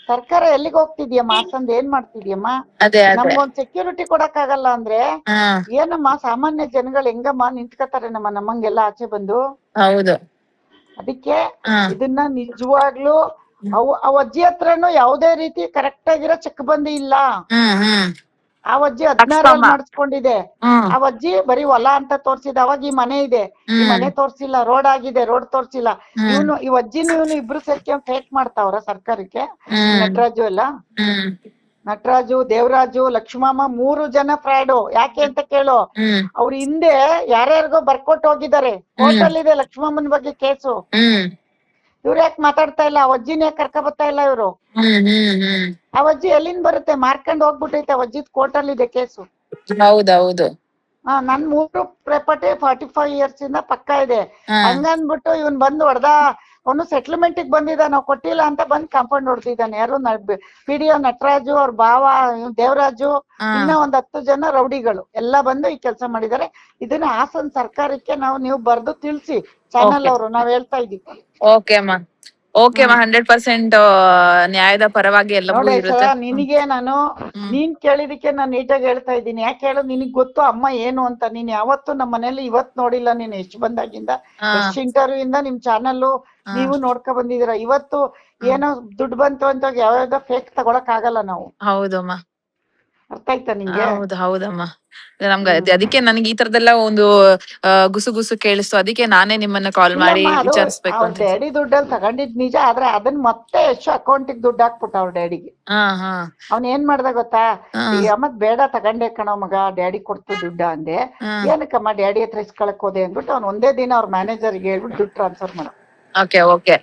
Speaker 2: ಸರ್ಕಾರ ಎಲ್ಲಿಗೆ ಹೋಗ್ತಿದ್ಯಮ್ಮ? ಹಾಸನದ ಏನ್ ಮಾಡ್ತಿದ್ಯಮ್ಮ? ನಮ್ಗೊಂದ್ ಸೆಕ್ಯೂರಿಟಿ ಕೊಡಕ್ ಆಗಲ್ಲ ಅಂದ್ರೆ ಏನಮ್ಮ? ಸಾಮಾನ್ಯ ಜನಗಳು ಹೆಂಗಮ್ಮ ನಿಂತ್ಕೋತಾರೆ ನಮ್ಮಂಗೆಲ್ಲ ಆಚೆ ಬಂದು? ಅದಕ್ಕೆ ಇದನ್ನ ನಿಜವಾಗ್ಲು ಅವ್ ಅಜ್ಜಿ ಹತ್ರನು ಯಾವ್ದೇ ರೀತಿ ಕರೆಕ್ಟ್ ಆಗಿರೋ ಚೆಕ್ ಬಂದಿ ಇಲ್ಲ. ಆ ಅಜ್ಜಿ 16 ಮಾಡಿಸ್ಕೊಂಡಿದೆ. ಆ ಅಜ್ಜಿ ಬರೀ ಹೊಲ ಅಂತ ತೋರ್ಸಿದ. ಅವಾಗ ಈ ಮನೆ ಇದೆ, ಈ ಮನೆ ತೋರ್ಸಿಲ್ಲ. ರೋಡ್ ಆಗಿದೆ, ರೋಡ್ ತೋರ್ಸಿಲ್ಲ. ಈ ಅಜ್ಜಿನ ಇವನು ಇಬ್ರು ಸೇರ್ಕೊಂಡ್ ಫೇಕ್ ಮಾಡ್ತಾವ್ರ ಸರ್ಕಾರಕ್ಕೆ. ನಟರಾಜು ಎಲ್ಲ, ನಟರಾಜು, ದೇವರಾಜು, ಲಕ್ಷ್ಮಮ್ಮ 3 ಜನ ಫ್ರಾಡು. ಯಾಕೆ ಅಂತ ಕೇಳು. ಅವ್ರ ಹಿಂದೆ ಯಾರ್ಯಾರಿಗೋ ಬರ್ಕೊಟ್ಟು ಹೋಗಿದ್ದಾರೆ. ಕೋರ್ಟ್ ಅಲ್ಲಿ ಇದೆ ಲಕ್ಷ್ಮಮ್ಮನ ಬಗ್ಗೆ ಕೇಸು. ಇವ್ರು ಯಾಕೆ ಮಾತಾಡ್ತಾ ಇಲ್ಲ? ಅವಜ್ಜಿನ ಯಾಕೆ ಕರ್ಕ ಬರ್ತಾ ಇಲ್ಲ ಇವ್ರು? ಅವಜ್ಜಿ ಎಲ್ಲಿಂದ ಬರುತ್ತೆ? ಮಾರ್ಕೊಂಡ್ ಹೋಗ್ಬಿಟ್ಟೈತೆ. ಅವಜ್ಜಿದ್ ಕೋರ್ಟ್ ಅಲ್ಲಿ ಇದೆ ಕೇಸು.
Speaker 1: ಹೌದೌದು.
Speaker 2: ನನ್ 3 ಪ್ರಾಪರ್ಟಿ 45 years ಇಂದ ಪಕ್ಕ ಇದೆ. ಹಂಗನ್ಬಿಟ್ಟು ಇವನ್ ಬಂದು ಹೊಡೆದ. ಅವನು ಸೆಟ್ಲ್ಮೆಂಟ್ ಬಂದಿದ್ದ, ನಾವ್ ಕೊಟ್ಟಿಲ್ಲ ಅಂತ ಬಂದ್ ಕಾಂಪೌಂಡ್ ಹೊಡ್ದಿದ್ದಾನೆ. ಯಾರು? PDO ನಟರಾಜು, ಅವ್ರ ಭಾವ ದೇವರಾಜು, ಇನ್ನ ಒಂದ್ 10 ಜನ ರೌಡಿಗಳು ಎಲ್ಲ ಬಂದು ಈ ಕೆಲಸ ಮಾಡಿದ್ದಾರೆ. ಇದನ್ನ ಹಾಸನ ಸರ್ಕಾರಕ್ಕೆ ನೀವು ಬರ್ದು ತಿಳಿಸಿ. ಚಾನಲ್ ಅವರು ನಾವ್ ಹೇಳ್ತಾ ಇದೀವಿ.
Speaker 1: ಓಕೆ ಅಮ್ಮ, 100% ನ್ಯಾಯದ ಪರವಾಗಿ ಎಲ್ಲವೂ ಇರುತ್ತೆ.
Speaker 2: ನಿನಗೆ ನಾನು ನೀನ್ ಕೇಳಿದಕ್ಕೆ ನಾನು ನೀಟಾಗಿ ಹೇಳ್ತಾ ಇದ್ದೀನಿ. ಯಾಕೆ ಹೇಳು? ನಿನಗ್ ಗೊತ್ತು ಅಮ್ಮ ಏನು ಅಂತ. ನೀನ್ ಯಾವತ್ತು ನಮ್ಮ ಮನೇಲಿ ಇವತ್ ನೋಡಿಲ್ಲ. ನೀನ್ ಎಷ್ಟು ಬಂದಾಗಿಂದ, ಎಷ್ಟು ಇಂಟರ್ವ್ಯೂ ಇಂದ ನಿಮ್ ಚಾನಲ್ ನೀವು ನೋಡ್ಕೊ ಬಂದಿದೀರ. ಇವತ್ತು ಏನೋ ದುಡ್ಡು ಬಂತು ಅಂತ ಯಾವ್ಯಾವ್ದೋ ಫೇಕ್ ತಗೊಳಕ್ ಆಗಲ್ಲ ನಾವು.
Speaker 1: ಹೌದಮ್ಮ,
Speaker 2: ಅರ್ಥ ಆಯ್ತಾ ನಿಂಗೆ?
Speaker 1: ಹೌದಮ್ಮ. ನಮ್ಗೆ ಅದಕ್ಕೆ ನನಗೆ ಈ ತರದೆಲ್ಲ ಒಂದು ಗುಸು ಕೇಳಿಸ್ತು. ಅದಕ್ಕೆ ನಾನೇ ನಿಮ್ಮನ್ನ ಕಾಲ್ ಮಾಡಿ ವಿಚಾರಿಸ್ಬೇಕು ಅಂತ.
Speaker 2: ಡ್ಯಾಡಿ ದುಡ್ಡಲ್ಲಿ ತಗೊಂಡಿದ್ ನಿಜ. ಆದ್ರೆ ಅದನ್ನ ಮತ್ತೆ ಎಷ್ಟು ಅಕೌಂಟಿಗೆ ದುಡ್ಡು ಹಾಕ್ಬಿಟ್ಟ ಅವ್ರ ಡ್ಯಾಡಿಗೆ. ಅವ್ನ್ ಏನ್ ಮಾಡ್ದ ಗೊತ್ತಾ? ಅಮ್ಮತ್ ಬೇಡ ತಗೊಂಡೆ ಕಣೋ ಮಗ, ಡ್ಯಾಡಿ ಕೊಡ್ತು ದುಡ್ಡ ಅಂದೆ. ಏನಕ್ಕಮ್ಮ ಡ್ಯಾಡಿ ಹತ್ರ ಇಸ್ಕೊಳಕ್ ಹೋದೆ ಅಂದ್ಬಿಟ್ಟು ಅವ್ನ್ ಒಂದೇ ದಿನ ಅವ್ರ ಮ್ಯಾನೇಜರ್ಗೆ ಹೇಳ್ಬಿಟ್ಟು ದುಡ್ಡು ಟ್ರಾನ್ಸ್ಫರ್ ಮಾಡ.
Speaker 1: ಓಕೆ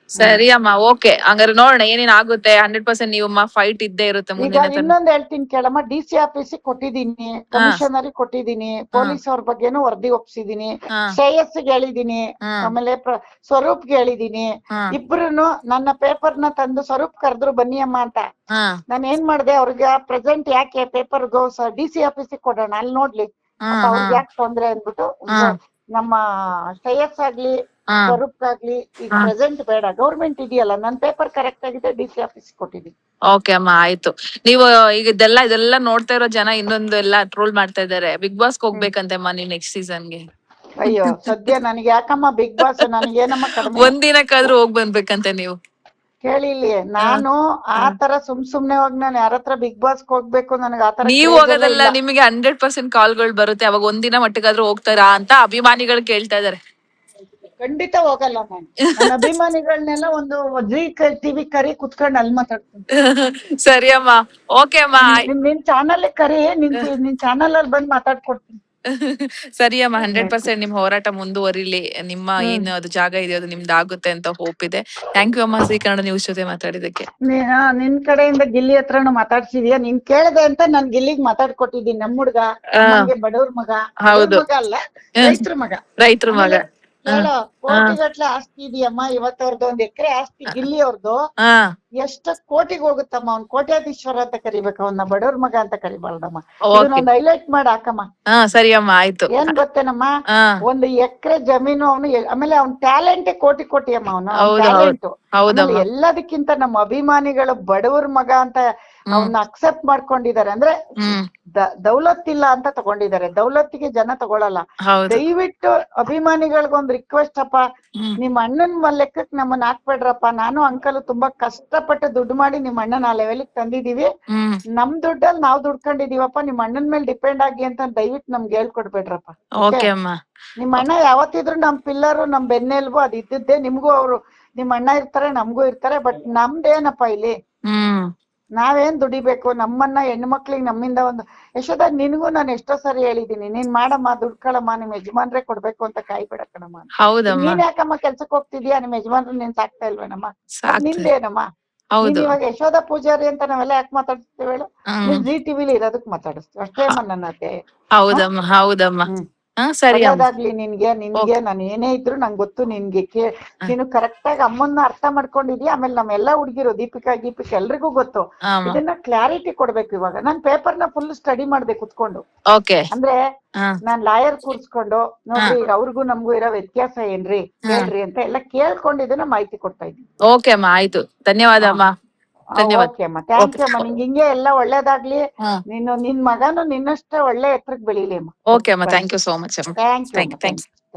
Speaker 1: ಸರಿ ಅಮ್ಮ. ಓಕೆ, ಹಂಗಾರೆ ನೋಡೋಣ ಏನೇನ್ ಆಗುತ್ತೆ. 100% ನೀವಮ್ಮ ಫೈಟ್ ಇದ್ದೇ ಇರುತ್ತೆ.
Speaker 2: ಈಗ ಇನ್ನೊಂದ್ ಹೇಳ್ತೀನಿ ಕೇಳಮ್ಮ. DC ಆಫೀಸ್ ಕೊಟ್ಟಿದ್ದೀನಿ, ಕಮಿಷನರ್ ಕೊಟ್ಟಿದ್ದೀನಿ, ಪೊಲೀಸ್ ಅವ್ರ ಬಗ್ಗೆನು ವರದಿ ಒಪ್ಸಿದೀನಿ, ಶ್ರೇಯಸ್ಗೆ ಹೇಳಿದೀನಿ, ಆಮೇಲೆ ಸ್ವರೂಪ್ಗೆ ಹೇಳಿದೀನಿ. ಇಬ್ರುನು ನನ್ನ ಪೇಪರ್ನ ತಂದು ಸ್ವರೂಪ್ ಕರೆದ್ರು ಬನ್ನಿ ಅಮ್ಮ ಅಂತ. ನಾನ್ ಏನ್ ಮಾಡ್ದೆ, ಅವ್ರಿಗೆ ಪ್ರೆಸೆಂಟ್ ಯಾಕೆ ಪೇಪರ್ DC ಆಫೀಸ್ ಕೊಡೋಣ, ಅಲ್ಲಿ ನೋಡ್ಲಿ ಅವ್ರಿಗೆ ಯಾಕೆ ತೊಂದ್ರೆ ಅಂದ್ಬಿಟ್ಟು ನಮ್ಮ ಶ್ರೇಯಸ್ ಆಗ್ಲಿ ಸ್ವರೂಪ್ ಆಗ್ಲಿ ಈಗ ಪ್ರೆಸೆಂಟ್ ಬೇಡ, ಗೌರ್ಮೆಂಟ್ ಇದೆಯಲ್ಲ, ನನ್ ಪೇಪರ್ ಕರೆಕ್ಟ್ ಆಗಿದೆ, DC ಆಫೀಸ್ ಕೊಟ್ಟಿದ್ದೀನಿ.
Speaker 1: ಓಕೆ ಅಮ್ಮ, ಆಯ್ತು. ನೀವು ಈಗ ಇದೆಲ್ಲ ನೋಡ್ತಾ ಇರೋ ಜನ ಇನ್ನೊಂದು ಎಲ್ಲ ಟ್ರೋಲ್ ಮಾಡ್ತಾ ಇದಾರೆ. ಬಿಗ್ ಬಾಸ್ ಹೋಗ್ಬೇಕಂತೆ ಅಮ್ಮ ನೀವು ನೆಕ್ಸ್ಟ್ ಸೀಸನ್ಗೆ.
Speaker 2: ಅಯ್ಯೋ ಸದ್ಯ ನನಗೆ ಯಾಕಮ್ಮ ಬಿಗ್ ಬಾಸ್, ನನಗೇನಮ್ಮ ಕಡಿಮೆ.
Speaker 1: ಒಂದಿನಕ್ಕಾದ್ರೂ ಹೋಗ್ ಬಂದ್ಬೇಕಂತೆ ನೀವು.
Speaker 2: ಕೇಳಿಲ್ಲಿ ನಾನು ಆತರ ಸುಮ್ನೆ ಹೋಗಿ ನಾನು ಯಾರತ್ರ ಬಿಗ್ ಬಾಸ್ ಹೋಗ್ಬೇಕು ನನಗೆ ಆತರ.
Speaker 1: ನೀವು ಹೋಗೋದಲ್ಲ, ನಿಮಗೆ 100% ಕಾಲ್ಗಳು ಬರುತ್ತೆ. ಅವಾಗ ಒಂದಿನ ಮಟ್ಟಿಗಾದ್ರೂ ಹೋಗ್ತಾರಾ ಅಂತ ಅಭಿಮಾನಿಗಳು ಕೇಳ್ತಾ ಇದಾರೆ.
Speaker 2: ಖಂಡಿತ ಹೋಗಲ್ಲ ನಾನು. ನನ್ನ ಅಭಿಮಾನಿಗಳನ್ನೆಲ್ಲ ಒಂದು ಜೀ ಟಿವಿ ಕರಿ ಕುತ್ಕೊಂಡು ಅಲ್ಲಿ ಮಾತಾಡ್ತೀನಿ.
Speaker 1: ಸರಿ ಅಮ್ಮ, ಓಕೆ ಅಮ್ಮ.
Speaker 2: ನಿನ್ ಚಾನಲ್ ಕರಿ, ನಿನ್ ಚಾನಲ್ ಅಲ್ಲಿ ಬಂದ್ ಮಾತಾಡ್ಕೊಡ್ತೀನಿ.
Speaker 1: ಸರಿ ಅಮ್ಮ, 100% ನಿಮ್ ಹೋರಾಟ ಮುಂದುವರಿಲಿ. ನಿಮ್ಮ ಏನು ಅದು ಜಾಗ ಇದೆ ಅದು ನಿಮ್ದು ಆಗುತ್ತೆ ಅಂತ ಹೋಪ್ ಇದೆ. ಥ್ಯಾಂಕ್ ಯು ಅಮ್ಮ, ಶ್ರೀ ಕನ್ನಡ ನ್ಯೂಸ್ ಜೊತೆ ಮಾತಾಡಿದಕ್ಕೆ.
Speaker 2: ನಿನ್ ಕಡೆಯಿಂದ ಗಿಲ್ಲಿ ಹತ್ರನು ಮಾತಾಡ್ಸಿದ್ಯಾ, ನೀನ್ ಕೇಳ್ದೆ ಅಂತ ನಾನ್ ಗಿಲ್ಲಿಗ್ ಮಾತಾಡ್ಕೊಟ್ಟಿದ್ದೀನಿ. ನಮ್ಮ ಹುಡ್ಗ ನಮ್ಗೆ ಬಡವ್ರ ಮಗ, ಮಗ ಅಲ್ಲ ರೈತರ ಮಗ.
Speaker 1: ರೈತರ ಮಗ
Speaker 2: ಹೇಳೋ, ಕೋಟಿಗಟ್ಲೆ ಆಸ್ತಿ ಇದೆಯಮ್ಮ. ಇವತ್ತವ್ರದ್ದು 1 ಎಕರೆ ಆಸ್ತಿ ಗಿಲ್ಲಿ ಅವ್ರದ್ದು ಎಷ್ಟ ಕೋಟಿಗೆ ಹೋಗುತ್ತಮ್ಮ. ಅವ್ನ್ ಕೋಟ್ಯಾಧೀಶ್ವರ ಅಂತ ಕರಿಬೇಕು, ಅವನ್ನ ಬಡವ್ರ ಮಗ ಅಂತ ಕರಿಬಾರ್ದಮ್ಮ. ಇದನ್ನೊಂದು ಹೈಲೈಟ್ ಮಾಡಿ ಹಾಕಮ್ಮ.
Speaker 1: ಸರಿ ಅಮ್ಮ, ಆಯ್ತು.
Speaker 2: ಏನ್ ಗೊತ್ತೇನಮ್ಮ, 1 ಎಕರೆ ಜಮೀನು ಅವನು. ಆಮೇಲೆ ಅವ್ನ ಟ್ಯಾಲೆಂಟೇ ಕೋಟಿ ಅಮ್ಮ. ಅವನು ಟ್ಯಾಲೆಂಟ್ ಎಲ್ಲದಕ್ಕಿಂತ ನಮ್ಮ ಅಭಿಮಾನಿಗಳು ಬಡವ್ರ ಮಗ ಅಂತ ಅವನ್ನ ಅಕ್ಸೆಪ್ಟ್ ಮಾಡ್ಕೊಂಡಿದ್ದಾರೆ. ಅಂದ್ರೆ ದೌಲತ್ ಇಲ್ಲ ಅಂತ ತಗೊಂಡಿದ್ದಾರೆ. ದೌಲತ್ತಿಗೆ ಜನ ತಗೊಳಲ್ಲ. ದಯವಿಟ್ಟು ಅಭಿಮಾನಿಗಳ್ಗೊಂದ್ ರಿಕ್ವೆಸ್ಟ್ ಅಪ್ಪ, ನಿಮ್ ಅಣ್ಣನ್ ಲೆಕ್ಕಕ್ ನಮ್ಮನ್ನ ಹಾಕ್ಬೇಡ್ರಪ್ಪ. ನಾನು ಅಂಕಲ್ ತುಂಬಾ ಕಷ್ಟಪಟ್ಟು ದುಡ್ಡು ಮಾಡಿ ನಿಮ್ ಅಣ್ಣನ ಆ ಲೆವೆಲ್ಗೆ ತಂದಿದೀವಿ. ನಮ್ ದುಡ್ಡಲ್ಲಿ ನಾವ್ ದುಡ್ಕೊಂಡಿದೀವಪ್ಪ. ನಿಮ್ ಅಣ್ಣನ್ ಮೇಲೆ ಡಿಪೆಂಡ್ ಆಗಿ ಅಂತ ದಯವಿಟ್ಟು ನಮ್ಗೆ ಹೇಳ್ಕೊಡ್ಬೇಡ್ರಪ್ಪ. ನಿಮ್ ಅಣ್ಣ ಯಾವತ್ತಿದ್ರು ನಮ್ ಪಿಲ್ಲರು, ನಮ್ ಬೆನ್ನೆಲ್ಬು. ಅದ್ ಇದ್ದದ್ದೇ. ನಿಮ್ಗೂ ಅವ್ರು ನಿಮ್ ಅಣ್ಣ ಇರ್ತಾರೆ, ನಮ್ಗೂ ಇರ್ತಾರೆ. ಬಟ್ ನಮ್ದೇನಪ್ಪ ಇಲ್ಲಿ, ನಾವೇನ್ ದುಡಿಬೇಕು? ನಮ್ಮನ್ನ ಹೆಣ್ಮಕ್ಳಿಗೆ ನಮ್ಮಿಂದ ಒಂದು ಯಶೋದ, ನಿನ್ಗೂ ನಾನು ಎಷ್ಟೋ ಸರಿ ಹೇಳಿದೀನಿ, ನೀನ್ ಮಾಡಮ್ಮ, ದುಡ್ಕೊಳಮ್ಮ, ನಿಮ್ ಯಜಮಾನ್ರೆ ಕೊಡ್ಬೇಕು ಅಂತ ಕಾಯ್ಬೇಡ ಕಣಮ್ಮ. ನೀನ್ ಯಾಕಮ್ಮ ಕೆಲ್ಸಕ್ ಹೋಗ್ತಿದ್ಯಾ? ನಿಮ್ ಯಜಮಾನ್ರು ನೀನ್ ಸಾಕ್ತಾ ಇಲ್ವೇನಮ್ಮ? ನಿಂದೇನಮ್ಮ? ನೀನ್ ಇವಾಗ ಯಶೋಧ ಪೂಜಾರಿ ಅಂತ ನಾವೆಲ್ಲ ಯಾಕೆ ಮಾತಾಡ್ತೀವಿ ಹೇಳು? ನೀನ್ ಜಿ ಟಿವಿಲಿ ಇರೋದಕ್ ಮಾತಾಡಿಸ್ತೀವಿ ಅಷ್ಟೇ ಅಮ್ಮ. ನನ್ನ ಅತ್ತೆ ಒಳ್ಳೇದಾಗ್ಲಿ ನಿನ್ಗೆ. ನಾನು ಏನೇ ಇದ್ರು ನಂಗೆ ಗೊತ್ತು ನಿನ್ಗೆ. ನೀನು ಕರೆಕ್ಟ್ ಆಗಿ ಅಮ್ಮನ್ನ ಅರ್ಥ ಮಾಡ್ಕೊಂಡಿದ್ಯಾ. ಆಮೇಲೆ ನಮ್ಮೆಲ್ಲಾ ಹುಡುಗಿರು ದೀಪಿಕಾ ಎಲ್ರಿಗೂ ಗೊತ್ತು. ಇದನ್ನ ಕ್ಲಾರಿಟಿ ಕೊಡ್ಬೇಕು. ಇವಾಗ ನಾನ್ ಪೇಪರ್ನ ಫುಲ್ ಸ್ಟಡಿ ಮಾಡ್ದೆ ಕುತ್ಕೊಂಡು. ಅಂದ್ರೆ ನಾನ್ ಲಾಯರ್ ಕೂರ್ಸ್ಕೊಂಡು, ನೋಡ್ರಿ ಈಗ ಅವ್ರಿಗೂ ನಮ್ಗೂ ಇರೋ ವ್ಯತ್ಯಾಸ ಏನ್ರಿ ಹೇಳ್ರಿ ಅಂತ ಎಲ್ಲ ಕೇಳ್ಕೊಂಡಿದ್ದನ್ನ ಮಾಹಿತಿ ಕೊಡ್ತಾ ಇದ್ದೀನಿ.
Speaker 1: ಓಕೆ ಅಮ್ಮ, ಆಯ್ತು. ಧನ್ಯವಾದ ಅಮ್ಮ.
Speaker 2: ಓಕೆ ಅಮ್ಮ, ಥ್ಯಾಂಕ್ ಯು ಅಮ್ಮ. ನಿಂಗೆ ಹಿಂಗೆ ಎಲ್ಲ ಒಳ್ಳೇದಾಗ್ಲಿ. ನಿನ್ ಮಗನು ನಿನ್ನಷ್ಟೇ ಒಳ್ಳೆ ಎತ್ತರಕ್ಕೆ ಬೆಳೀಲಿ ಅಮ್ಮ.
Speaker 1: ಓಕೆ ಅಮ್ಮ, thank you so much.
Speaker 2: Thank you.